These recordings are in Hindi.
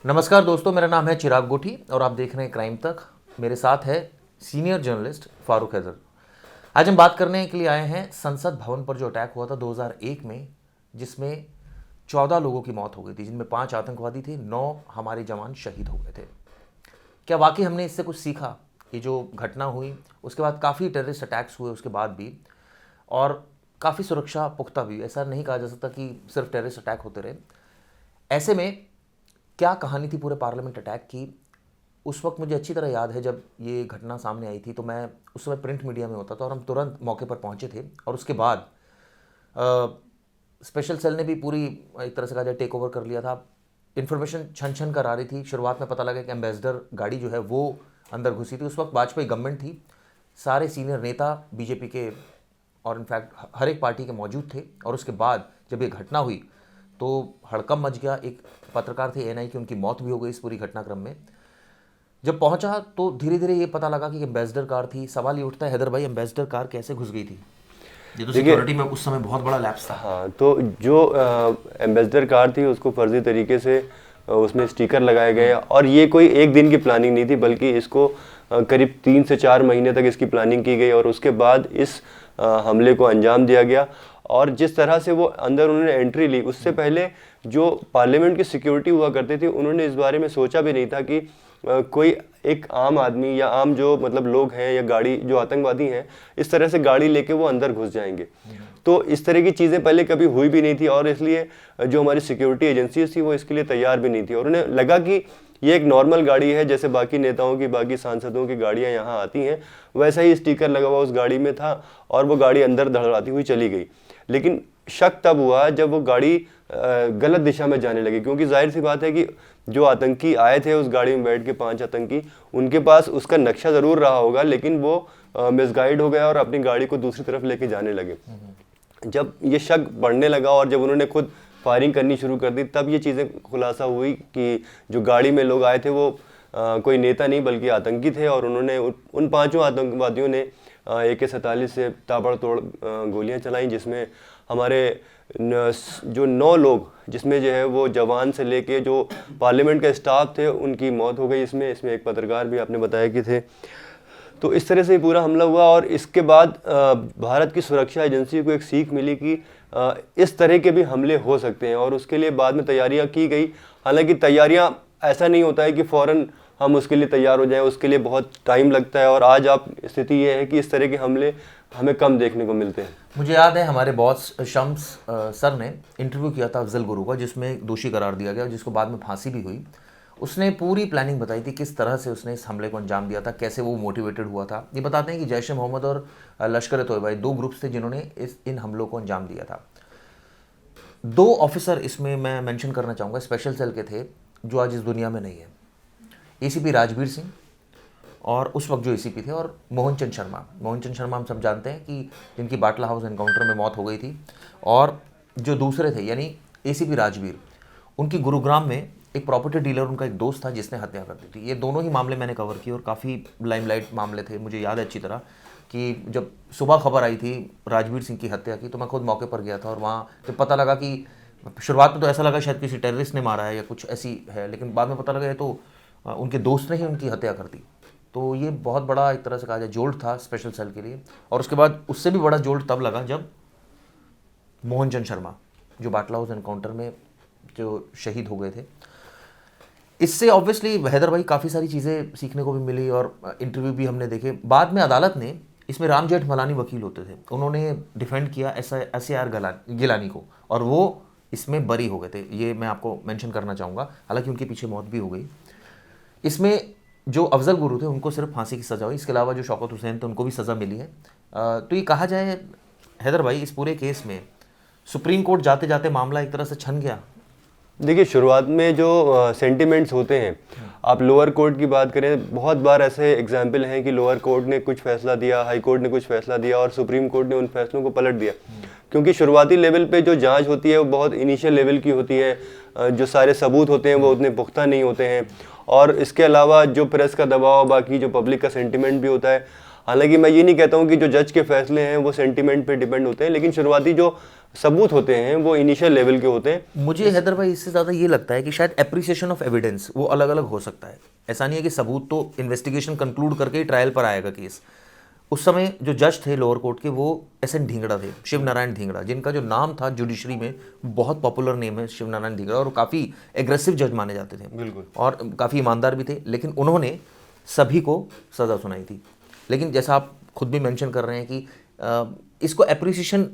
नमस्कार दोस्तों, मेरा नाम है चिराग गोठी और आप देख रहे हैं क्राइम तक। मेरे साथ है सीनियर जर्नलिस्ट फारूक हैदर। आज हम बात करने के लिए आए हैं संसद भवन पर जो अटैक हुआ था 2001 में, जिसमें 14 लोगों की मौत हो गई थी, जिनमें 5 आतंकवादी थे, 9 हमारे जवान शहीद हो गए थे। क्या वाकई हमने इससे कुछ सीखा? ये जो घटना हुई उसके बाद काफ़ी टेररिस्ट अटैक्स हुए उसके बाद भी, और काफ़ी सुरक्षा पुख्ता भी। ऐसा नहीं कहा जा सकता कि सिर्फ टेररिस्ट अटैक होते रहे। ऐसे में क्या कहानी थी पूरे पार्लियामेंट अटैक की? उस वक्त मुझे अच्छी तरह याद है जब ये घटना सामने आई थी, तो मैं उस समय प्रिंट मीडिया में होता था और हम तुरंत मौके पर पहुंचे थे। और उसके बाद स्पेशल सेल ने भी पूरी एक तरह से कहा जाए टेक ओवर कर लिया था। इन्फॉर्मेशन छन छन कर आ रही थी। शुरुआत में पता लगा कि एम्बेसडर गाड़ी जो है वो अंदर घुसी थी। उस वक्त वाजपेयी गवर्नमेंट थी, सारे सीनियर नेता बीजेपी के और इनफैक्ट हर एक पार्टी के मौजूद थे। और उसके बाद जब ये घटना हुई तो हड़कंप मच गया। एक पत्रकार थे एएनआई की, उनकी मौत भी हो गई इस पूरी घटनाक्रम में। जब पहुंचा तो धीरे धीरे ये पता लगा कि एम्बेसडर कार थी। सवाल ये उठता है हैदर भाई, एम्बेसडर कार कैसे घुस गई थी? ये तो सिक्योरिटी में उस समय बहुत बड़ा लैप्स था। हाँ, तो जो एम्बेसडर कार थी उसको फर्जी तरीके से उसमें स्टिकर लगाए गए और ये कोई एक दिन की प्लानिंग नहीं थी, बल्कि इसको करीब 3 से 4 महीने तक इसकी प्लानिंग की गई और उसके बाद इस हमले को अंजाम दिया गया। और जिस तरह से वो अंदर उन्होंने एंट्री ली, उससे पहले जो पार्लियामेंट की सिक्योरिटी हुआ करती थी, उन्होंने इस बारे में सोचा भी नहीं था कि कोई एक आम आदमी या आम जो मतलब लोग हैं या गाड़ी जो आतंकवादी हैं, इस तरह से गाड़ी लेके वो अंदर घुस जाएंगे। तो इस तरह की चीज़ें पहले कभी हुई भी नहीं थी और इसलिए जो हमारी सिक्योरिटी एजेंसीज थी वो इसके लिए तैयार भी नहीं थी। और उन्हें लगा कि ये एक नॉर्मल गाड़ी है, जैसे बाकी नेताओं की, बाकी सांसदों की गाड़ियाँ यहाँ आती हैं, वैसा ही स्टिकर लगा हुआ उस गाड़ी में था और वो गाड़ी अंदर धड़ाती हुई चली गई। लेकिन शक तब हुआ जब वो गाड़ी गलत दिशा में जाने लगी, क्योंकि जाहिर सी बात है कि जो आतंकी आए थे उस गाड़ी में बैठ के 5 आतंकी, उनके पास उसका नक्शा ज़रूर रहा होगा, लेकिन वो मिसगाइड हो गया और अपनी गाड़ी को दूसरी तरफ लेके जाने लगे। जब ये शक बढ़ने लगा और जब उन्होंने खुद फायरिंग करनी शुरू कर दी, तब ये चीज़ें खुलासा हुई कि जो गाड़ी में लोग आए थे वो कोई नेता नहीं बल्कि आतंकी थे। और उन्होंने उन 5 आतंकवादियों ने AK-47 से ताबड़तोड़ गोलियां चलाई, जिसमें हमारे जो 9 लोग, जिसमें जो है वो जवान से लेके जो पार्लियामेंट का स्टाफ थे, उनकी मौत हो गई। इसमें एक पत्रकार भी आपने बताया कि थे। तो इस तरह से पूरा हमला हुआ और इसके बाद भारत की सुरक्षा एजेंसी को एक सीख मिली कि इस तरह के भी हमले हो सकते हैं और उसके लिए बाद में तैयारियां की गई। हालांकि तैयारियां, ऐसा नहीं होता है कि फ़ौरन हम उसके लिए तैयार हो जाएं, उसके लिए बहुत टाइम लगता है। और आज आप स्थिति ये है कि इस तरह के हमले हमें कम देखने को मिलते हैं। मुझे याद है हमारे बॉस शम्स सर ने इंटरव्यू किया था अफजल गुरु का, जिसमें दोषी करार दिया गया, जिसको बाद में फांसी भी हुई। उसने पूरी प्लानिंग बताई थी, किस तरह से उसने इस हमले को अंजाम दिया था, कैसे वो मोटिवेटेड हुआ था। ये बताते हैं कि जैश ए मोहम्मद और लश्कर ए तोयबा, 2 ग्रुप्स थे जिन्होंने इन हमलों को अंजाम दिया था। 2 ऑफिसर इसमें मैं मेंशन करना चाहूँगा, स्पेशल सेल के थे, जो आज इस दुनिया में नहीं है। ACP राजवीर सिंह और उस वक्त जो ACP थे, और मोहन चंद शर्मा। मोहन चंद शर्मा हम सब जानते हैं कि जिनकी बाटला हाउस एनकाउंटर में मौत हो गई थी। और जो दूसरे थे यानी ACP राजवीर, उनकी गुरुग्राम में एक प्रॉपर्टी डीलर, उनका एक दोस्त था जिसने हत्या कर दी थी। ये दोनों ही मामले मैंने कवर किए और काफ़ी लाइमलाइट मामले थे। मुझे याद है अच्छी तरह कि जब सुबह खबर आई थी राजवीर सिंह की हत्या की, तो मैं खुद मौके पर गया था। और वहाँ जब पता लगा कि शुरुआत में तो ऐसा लगा शायद किसी टेररिस्ट ने मारा है या कुछ ऐसी है, लेकिन बाद में पता लगा ये तो उनके दोस्त ने ही उनकी हत्या कर दी। तो ये बहुत बड़ा एक तरह से कहा जाए जोल्ट था स्पेशल सेल के लिए। और उसके बाद उससे भी बड़ा जोल्ट तब लगा जब मोहन चंद शर्मा, जो बाटला हाउस एनकाउंटर में जो शहीद हो गए थे। इससे ऑब्वियसली हैदर भाई काफ़ी सारी चीज़ें सीखने को भी मिली और इंटरव्यू भी हमने देखे। बाद में अदालत ने, इसमें राम जेठमलानी वकील होते थे, उन्होंने डिफेंड किया SAR गिलानी को, और वो इसमें बरी हो गए थे। ये मैं आपको मेंशन करना चाहूँगा, हालांकि उनके पीछे मौत भी हो गई। इसमें जो अफजल गुरु थे उनको सिर्फ फांसी की सज़ा हुई। इसके अलावा जो शौकत हुसैन थे उनको भी सज़ा मिली है। तो ये कहा जाए हैदर भाई, इस पूरे केस में सुप्रीम कोर्ट जाते जाते मामला एक तरह से छन गया। देखिए, शुरुआत में जो सेंटिमेंट्स होते हैं, आप लोअर कोर्ट की बात करें, बहुत बार ऐसे एग्जाम्पल हैं कि लोअर कोर्ट ने कुछ फैसला दिया, हाई कोर्ट ने कुछ फैसला दिया और सुप्रीम कोर्ट ने उन फैसलों को पलट दिया। क्योंकि शुरुआती लेवल पे जो जांच होती है वो बहुत इनिशियल लेवल की होती है, जो सारे सबूत होते हैं वो उतने पुख्ता नहीं होते हैं। और इसके अलावा जो प्रेस का दबाव, बाकी जो पब्लिक का सेंटिमेंट भी होता है। हालांकि मैं ये नहीं कहता हूँ कि जो जज के फैसले हैं वो सेंटिमेंट पे डिपेंड होते हैं, लेकिन शुरुआती जो सबूत होते हैं वो इनिशियल लेवल के होते हैं। मुझे हैदर भाई इससे ज़्यादा ये लगता है कि शायद एप्रिसिएशन ऑफ एविडेंस वो अलग अलग हो सकता है। ऐसा नहीं है कि सबूत तो इन्वेस्टिगेशन कंक्लूड करके ही ट्रायल पर आएगा केस। उस समय जो जज थे लोअर कोर्ट के वो एस.एन. ढींगड़ा थे, शिव नारायण ढींगड़ा, जिनका जो नाम था जुडिशरी में बहुत पॉपुलर नेम है शिव नारायण ढींगड़ा, और काफ़ी एग्रेसिव जज माने जाते थे बिल्कुल। और काफ़ी ईमानदार भी थे। लेकिन उन्होंने सभी को सज़ा सुनाई थी। लेकिन जैसा आप खुद भी मेंशन कर रहे हैं कि इसको एप्रिसिएशन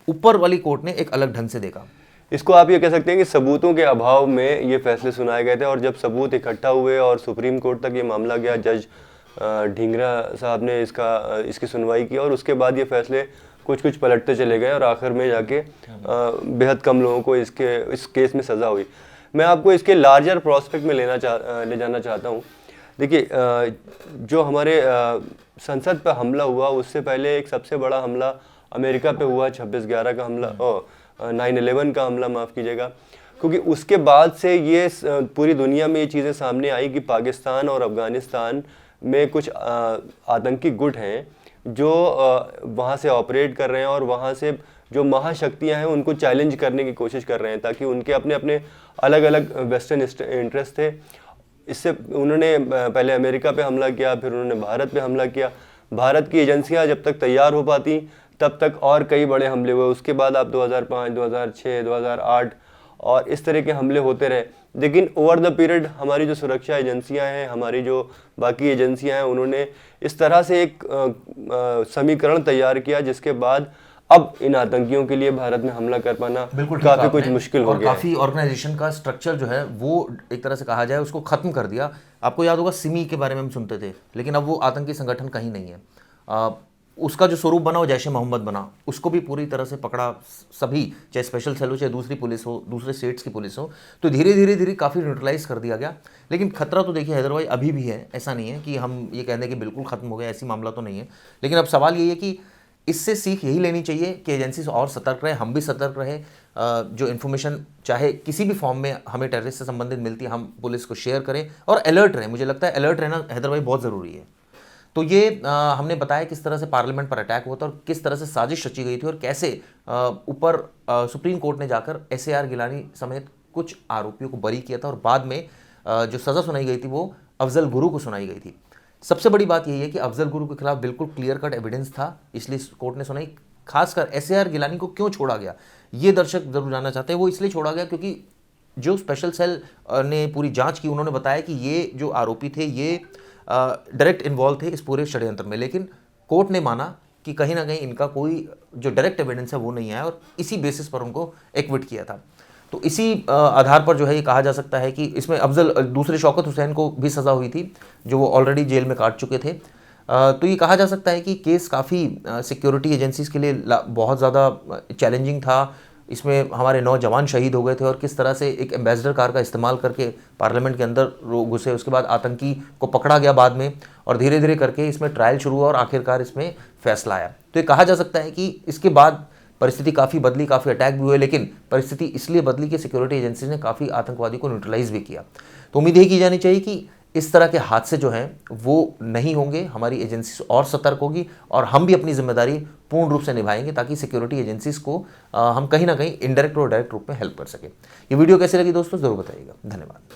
ऊपर वाली कोर्ट ने एक अलग ढंग से देखा। इसको आप ये कह सकते हैं कि सबूतों के अभाव में ये फैसले सुनाए गए थे, और जब सबूत इकट्ठा हुए और सुप्रीम कोर्ट तक ये मामला गया, जज ढींगरा साहब ने इसकी सुनवाई की, और उसके बाद ये फैसले कुछ कुछ पलटते चले गए और आखिर में जाके बेहद कम लोगों को इस केस में सज़ा हुई। मैं आपको इसके लार्जर प्रोस्पेक्ट में ले जाना चाहता हूँ। देखिए, जो हमारे संसद पर हमला हुआ उससे पहले एक सबसे बड़ा हमला अमेरिका पे हुआ, 26/11 का हमला, 9/11 का हमला, माफ़ कीजिएगा, क्योंकि उसके बाद से ये पूरी दुनिया में ये चीज़ें सामने आई कि पाकिस्तान और अफ़गानिस्तान में कुछ आतंकी गुट हैं जो वहाँ से ऑपरेट कर रहे हैं, और वहाँ से जो महाशक्तियाँ हैं उनको चैलेंज करने की कोशिश कर रहे हैं, ताकि उनके अपने अपने अलग अलग वेस्टर्न इंटरेस्ट थे। इससे उन्होंने पहले अमेरिका पे हमला किया, फिर उन्होंने भारत पे हमला किया। भारत की एजेंसियां जब तक तैयार हो पाती तब तक और कई बड़े हमले हुए। उसके बाद आप 2005, 2006, 2008 और इस तरह के हमले होते रहे। लेकिन ओवर द पीरियड हमारी जो सुरक्षा एजेंसियां हैं, हमारी जो बाकी एजेंसियां हैं, उन्होंने इस तरह से एक समीकरण तैयार किया जिसके बाद अब इन आतंकियों के लिए भारत में हमला कर पाना काफी कुछ मुश्किल हो गया। काफी ऑर्गेनाइजेशन का स्ट्रक्चर जो है वो एक तरह से कहा जाए उसको खत्म कर दिया। आपको याद होगा सिमी के बारे में हम सुनते थे, लेकिन अब वो आतंकी संगठन कहीं नहीं है। उसका जो स्वरूप बना वो जैश ए मोहम्मद बना, उसको भी पूरी तरह से पकड़ा सभी, चाहे स्पेशल सेल हो, चाहे दूसरी पुलिस हो, दूसरे स्टेट्स की पुलिस हो, तो धीरे धीरे काफ़ी न्यूट्रलाइज कर दिया गया। लेकिन खतरा तो देखिए हैदर भाई अभी भी है। ऐसा नहीं है कि हम ये कह दें कि बिल्कुल खत्म हो गया, ऐसी मामला तो नहीं है। लेकिन अब सवाल ये है कि इससे सीख यही लेनी चाहिए कि एजेंसीज और सतर्क रहे, हम भी सतर्क रहे। जो इन्फॉर्मेशन चाहे किसी भी फॉर्म में हमें टेररिस्ट से संबंधित मिलती है, हम पुलिस को शेयर करें और अलर्ट रहें। मुझे लगता है अलर्ट रहना हैदर भाई बहुत ज़रूरी है। तो ये हमने बताया किस तरह से पार्लियामेंट पर अटैक हुआ था और किस तरह से साजिश रची गई थी, और कैसे ऊपर सुप्रीम कोर्ट ने जाकर एस.ए.आर. गिलानी समेत कुछ आरोपियों को बरी किया था, और बाद में जो सज़ा सुनाई गई थी वो अफजल गुरु को सुनाई गई थी। सबसे बड़ी बात यही है कि अफजल गुरु के खिलाफ बिल्कुल क्लियर कट एविडेंस था, इसलिए कोर्ट ने सुनाई। खासकर एस.ए.आर. गिलानी को क्यों छोड़ा गया, ये दर्शक जरूर जानना चाहते हैं। वो इसलिए छोड़ा गया क्योंकि जो स्पेशल सेल ने पूरी जांच की, उन्होंने बताया कि ये जो आरोपी थे ये डायरेक्ट इन्वॉल्व थे इस पूरे षड्यंत्र में। लेकिन कोर्ट ने माना कि कहीं ना कहीं इनका कोई जो डायरेक्ट एविडेंस है वो नहीं आया, और इसी बेसिस पर उनको एक्विट किया था। तो इसी आधार पर जो है ये कहा जा सकता है कि इसमें दूसरे शौकत हुसैन को भी सज़ा हुई थी, जो वो ऑलरेडी जेल में काट चुके थे। तो ये कहा जा सकता है कि केस काफ़ी सिक्योरिटी एजेंसीज के लिए बहुत ज़्यादा चैलेंजिंग था। इसमें हमारे 9 जवान शहीद हो गए थे, और किस तरह से एक एम्बेसडर कार का इस्तेमाल करके पार्लियामेंट के अंदर घुसे, उसके बाद आतंकी को पकड़ा गया बाद में, और धीरे धीरे करके इसमें ट्रायल शुरू हुआ और आखिरकार इसमें फैसला आया। तो ये कहा जा सकता है कि इसके बाद परिस्थिति काफ़ी बदली, काफ़ी अटैक भी हुए, लेकिन परिस्थिति इसलिए बदली कि सिक्योरिटी एजेंसी ने काफ़ी आतंकवादी को न्यूट्रलाइज भी किया। तो उम्मीद यही की जानी चाहिए कि इस तरह के हादसे जो हैं वो नहीं होंगे, हमारी एजेंसी और सतर्क होगी, और हम भी अपनी जिम्मेदारी पूर्ण रूप से निभाएंगे ताकि सिक्योरिटी एजेंसीज को हम कहीं ना कहीं इनडायरेक्ट और डायरेक्ट रूप में हेल्प कर सकें। ये वीडियो कैसी लगी दोस्तों ज़रूर बताइएगा। धन्यवाद।